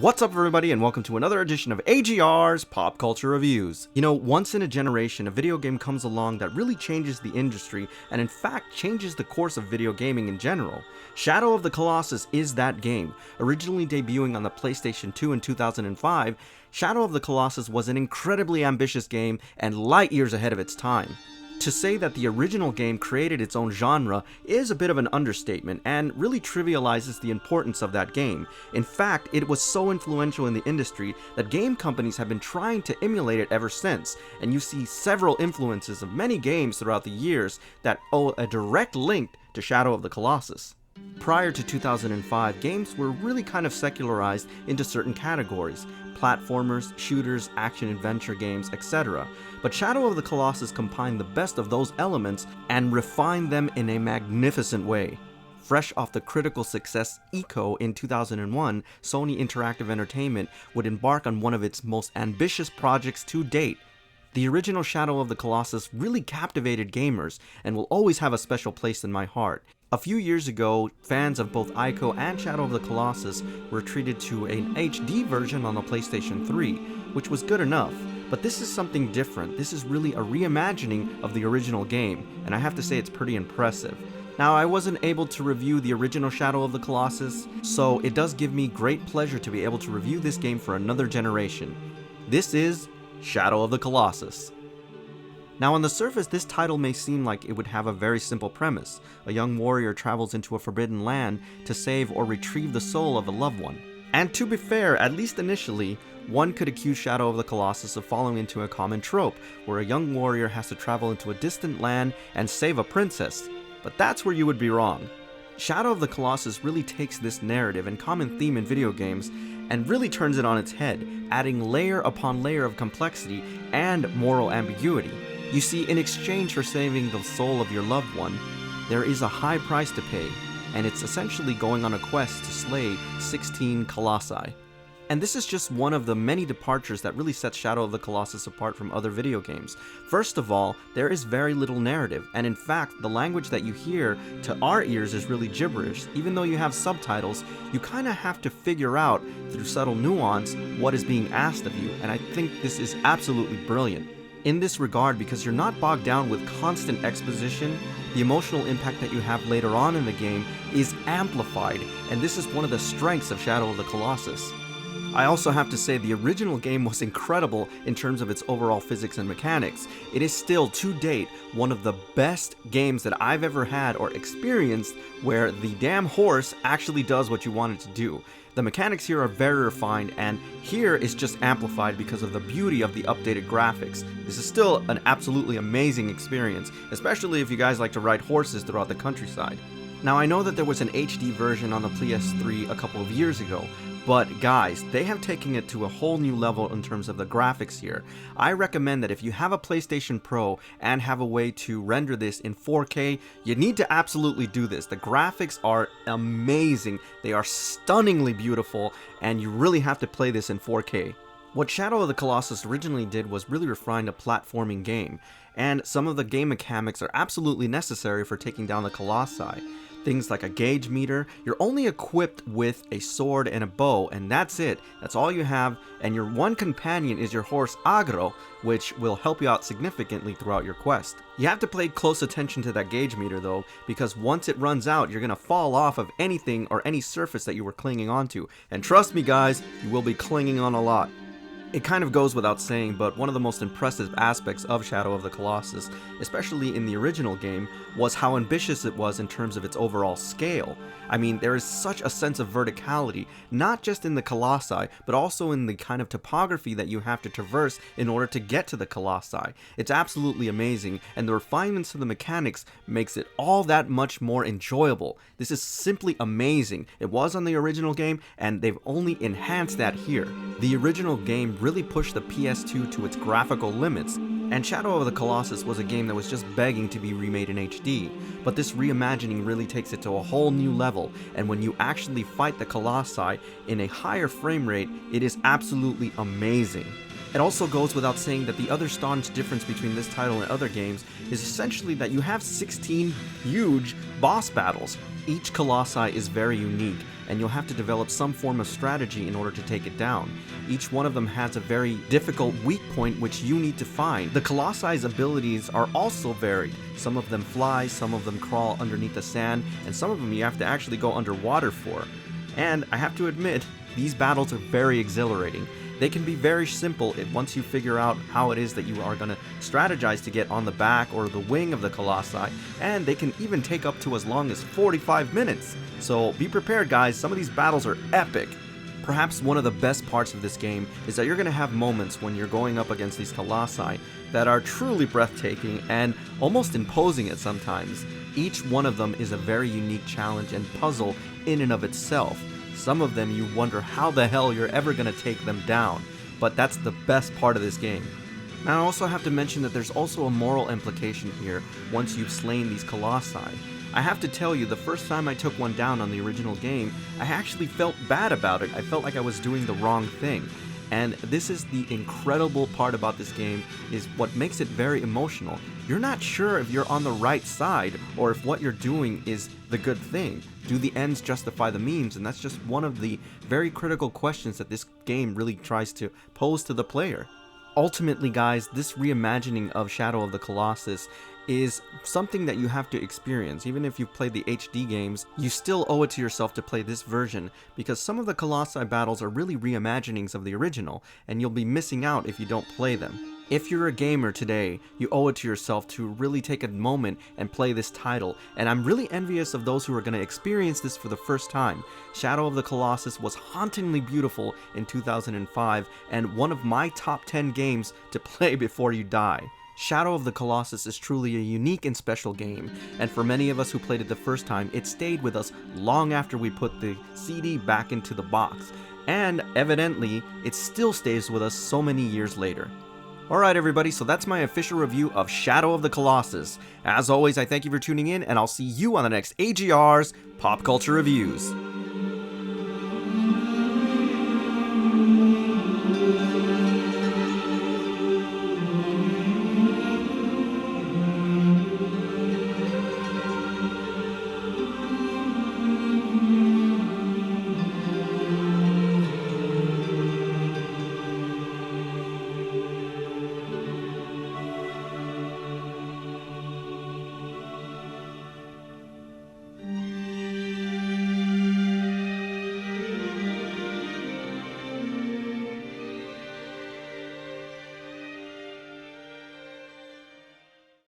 What's up everybody and welcome to another edition of AGR's Pop Culture Reviews. You know, once in a generation, a video game comes along that really changes the industry and in fact changes the course of video gaming in general. Shadow of the Colossus is that game. Originally debuting on the PlayStation 2 in 2005, Shadow of the Colossus was an incredibly ambitious game and light years ahead of its time. To say that the original game created its own genre is a bit of an understatement and really trivializes the importance of that game. In fact, it was so influential in the industry that game companies have been trying to emulate it ever since, and you see several influences of many games throughout the years that owe a direct link to Shadow of the Colossus. Prior to 2005, games were really kind of secularized into certain categories: platformers, shooters, action-adventure games, etc. But Shadow of the Colossus combined the best of those elements and refined them in a magnificent way. Fresh off the critical success Ico in 2001, Sony Interactive Entertainment would embark on one of its most ambitious projects to date. The original Shadow of the Colossus really captivated gamers and will always have a special place in my heart. A few years ago, fans of both Ico and Shadow of the Colossus were treated to an HD version on the PlayStation 3, which was good enough. But this is something different. This is really a reimagining of the original game, and I have to say it's pretty impressive. Now, I wasn't able to review the original Shadow of the Colossus, so it does give me great pleasure to be able to review this game for another generation. This is Shadow of the Colossus. Now, on the surface, this title may seem like it would have a very simple premise. A young warrior travels into a forbidden land to save or retrieve the soul of a loved one. And to be fair, at least initially, one could accuse Shadow of the Colossus of falling into a common trope, where a young warrior has to travel into a distant land and save a princess. But that's where you would be wrong. Shadow of the Colossus really takes this narrative and common theme in video games and really turns it on its head, adding layer upon layer of complexity and moral ambiguity. You see, in exchange for saving the soul of your loved one, there is a high price to pay, and it's essentially going on a quest to slay 16 Colossi. And this is just one of the many departures that really sets Shadow of the Colossus apart from other video games. First of all, there is very little narrative, and in fact, the language that you hear to our ears is really gibberish. Even though you have subtitles, you kinda have to figure out, through subtle nuance, what is being asked of you, and I think this is absolutely brilliant. In this regard, because you're not bogged down with constant exposition, the emotional impact that you have later on in the game is amplified, and this is one of the strengths of Shadow of the Colossus. I also have to say the original game was incredible in terms of its overall physics and mechanics. It is still, to date, one of the best games that I've ever had or experienced where the damn horse actually does what you want it to do. The mechanics here are very refined, and here is just amplified because of the beauty of the updated graphics. This is still an absolutely amazing experience, especially if you guys like to ride horses throughout the countryside. Now, I know that there was an HD version on the PS3 a couple of years ago, but guys, they have taken it to a whole new level in terms of the graphics here. I recommend that if you have a PlayStation Pro and have a way to render this in 4K, you need to absolutely do this. The graphics are amazing, they are stunningly beautiful, and you really have to play this in 4K. What Shadow of the Colossus originally did was really refine a platforming game, and some of the game mechanics are absolutely necessary for taking down the Colossi. Things like a gauge meter. You're only equipped with a sword and a bow, and that's it. That's all you have, and your one companion is your horse Agro, which will help you out significantly throughout your quest. You have to pay close attention to that gauge meter though, because once it runs out, you're gonna fall off of anything or any surface that you were clinging onto. And trust me guys, you will be clinging on a lot. It kind of goes without saying, but one of the most impressive aspects of Shadow of the Colossus, especially in the original game, was how ambitious it was in terms of its overall scale. I mean, there is such a sense of verticality, not just in the Colossi, but also in the kind of topography that you have to traverse in order to get to the Colossi. It's absolutely amazing, and the refinements to the mechanics makes it all that much more enjoyable. This is simply amazing. It was on the original game, and they've only enhanced that here. The original game really pushed the PS2 to its graphical limits, and Shadow of the Colossus was a game that was just begging to be remade in HD, but this reimagining really takes it to a whole new level, and when you actually fight the Colossi in a higher frame rate, it is absolutely amazing. It also goes without saying that the other staunch difference between this title and other games is essentially that you have 16 huge boss battles. Each Colossi is very unique, and you'll have to develop some form of strategy in order to take it down. Each one of them has a very difficult weak point which you need to find. The Colossi's abilities are also varied. Some of them fly, some of them crawl underneath the sand, and some of them you have to actually go underwater for. And I have to admit, these battles are very exhilarating. They can be very simple once you figure out how it is that you are going to strategize to get on the back or the wing of the Colossi, and they can even take up to as long as 45 minutes. So be prepared, guys, some of these battles are epic. Perhaps one of the best parts of this game is that you're going to have moments when you're going up against these Colossi that are truly breathtaking and almost imposing at sometimes. Each one of them is a very unique challenge and puzzle in and of itself. Some of them you wonder how the hell you're ever going to take them down, but that's the best part of this game. Now I also have to mention that there's also a moral implication here once you've slain these Colossi. I have to tell you, the first time I took one down on the original game, I actually felt bad about it. I felt like I was doing the wrong thing. And this is the incredible part about this game, is what makes it very emotional. You're not sure if you're on the right side or if what you're doing is the good thing. Do the ends justify the means? And that's just one of the very critical questions that this game really tries to pose to the player. Ultimately, guys, this reimagining of Shadow of the Colossus is something that you have to experience. Even if you've played the HD games, you still owe it to yourself to play this version, because some of the Colossi battles are really reimaginings of the original, and you'll be missing out if you don't play them. If you're a gamer today, you owe it to yourself to really take a moment and play this title, and I'm really envious of those who are going to experience this for the first time. Shadow of the Colossus was hauntingly beautiful in 2005, and one of my top 10 games to play before you die. Shadow of the Colossus is truly a unique and special game, and for many of us who played it the first time, it stayed with us long after we put the CD back into the box, and evidently, it still stays with us so many years later. Alright everybody, so that's my official review of Shadow of the Colossus. As always, I thank you for tuning in, and I'll see you on the next AGR's Pop Culture Reviews.